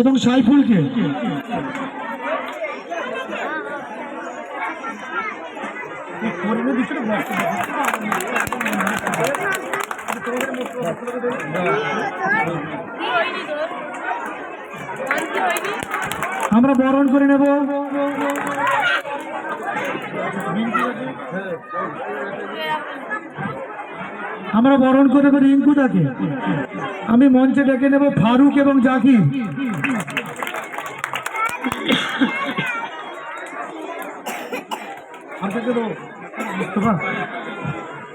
এবং সাইফুলকে। আমরা বরণ করে নেব রিঙ্কুদাকে। আমি মঞ্চে ডেকে নেব ফারুক এবং জাকির।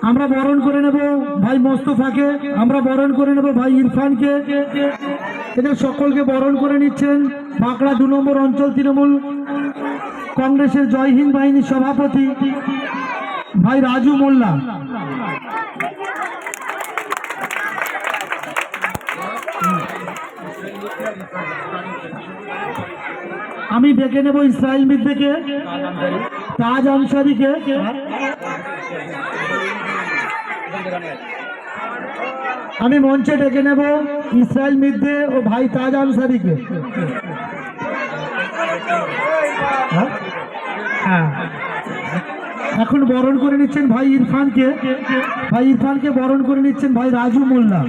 আমরা বরণ করে নেব ভাই মোস্তফাকে, আমরা বরণ করে নেব ভাই ইরফানকে। এদের সকলকে বরণ করে নিচ্ছেন বাঁকড়া 2 নম্বর অঞ্চল তৃণমূল কংগ্রেসের জয় হিন্দ বাহিনীর সভাপতি ভাই রাজু মোল্লা। আমি ডেকে নেব ইসরাইল মিদ্দেকে, তাজ আনসারিকে, আমি মঞ্চে ডেকে নেব ইসরাইল মিদ্দে ও ভাই তাজ আনসারিকে। হ্যাঁ, এখন বরণ করে নিচ্ছেন ভাই ইরফানকে, বরণ করে নিচ্ছেন ভাই রাজু মোল্লা।